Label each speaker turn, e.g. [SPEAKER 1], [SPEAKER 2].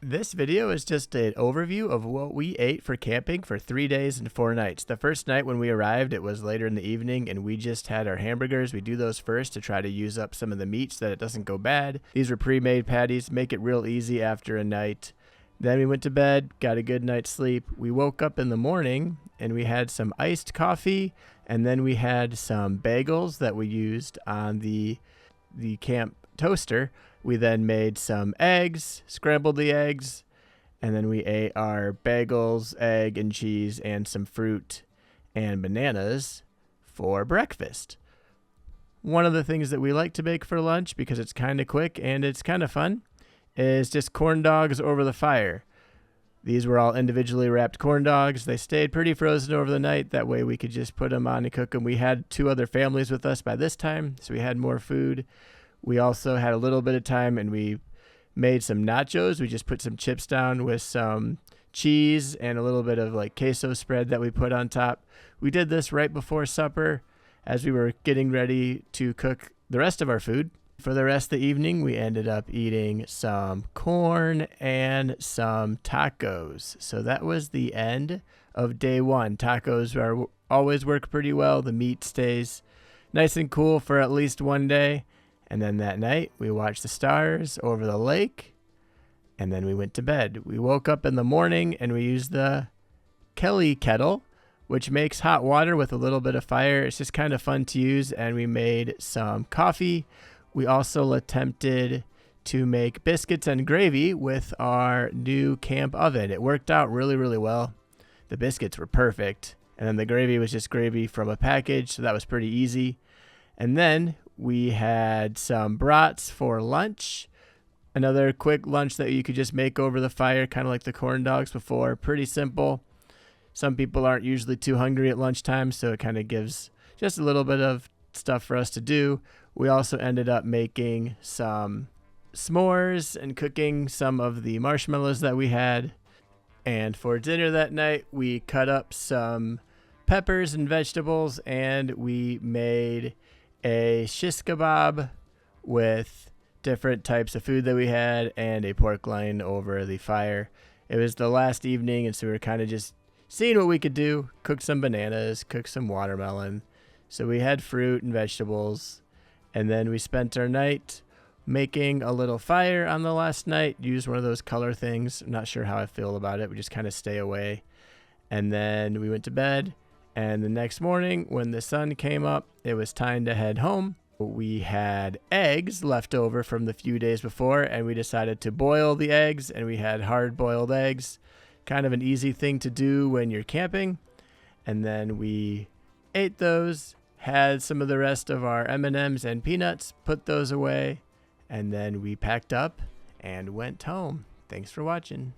[SPEAKER 1] This video is just an overview of what we ate for camping for 3 days and 4 nights. The first night when we arrived, it was later in the evening, and we just had our hamburgers. We do those first to try to use up some of the meat so that it doesn't go bad. These were pre-made patties, make it real easy after a night. Then we went to bed, got a good night's sleep. We woke up in the morning, and we had some iced coffee, and then we had some bagels that we used on the camp toaster. We then made some eggs, scrambled the eggs, and then we ate our bagels, egg, and cheese, and some fruit and bananas for breakfast. One of the things that we like to make for lunch, because it's kind of quick and it's kind of fun, is just corn dogs over the fire. These were all individually wrapped corn dogs. They stayed pretty frozen over the night. That way we could just put them on and cook them. We had 2 other families with us by this time, so we had more food. We also had a little bit of time and we made some nachos. We just put some chips down with some cheese and a little bit of like queso spread that we put on top. We did this right before supper as we were getting ready to cook the rest of our food. For the rest of the evening, we ended up eating some corn and some tacos. So that was the end of day 1. Tacos always work pretty well. The meat stays nice and cool for at least 1 day. And then that night, we watched the stars over the lake, and then we went to bed. We woke up in the morning, and we used the Kelly kettle, which makes hot water with a little bit of fire. It's just kind of fun to use, and we made some coffee. We also attempted to make biscuits and gravy with our new camp oven. It worked out really, really well. The biscuits were perfect, and then the gravy was just gravy from a package, so that was pretty easy. And then we had some brats for lunch. Another quick lunch that you could just make over the fire, kind of like the corn dogs before. Pretty simple. Some people aren't usually too hungry at lunchtime, so it kind of gives just a little bit of stuff for us to do. We also ended up making some s'mores and cooking some of the marshmallows that we had. And for dinner that night, we cut up some peppers and vegetables, and we made a shish kabob with different types of food that we had and a pork loin over the fire. It was the last evening, and so we were kind of just seeing what we could do. Cook some bananas, cook some watermelon. So we had fruit and vegetables, and then we spent our night making a little fire on the last night. Used one of those color things. I'm not sure how I feel about it. We just kind of stay away. And then we went to bed. And the next morning, when the sun came up, it was time to head home. We had eggs left over from the few days before, and we decided to boil the eggs, and we had hard-boiled eggs. Kind of an easy thing to do when you're camping. And then we ate those, had some of the rest of our M&Ms and peanuts, put those away, and then we packed up and went home. Thanks for watching.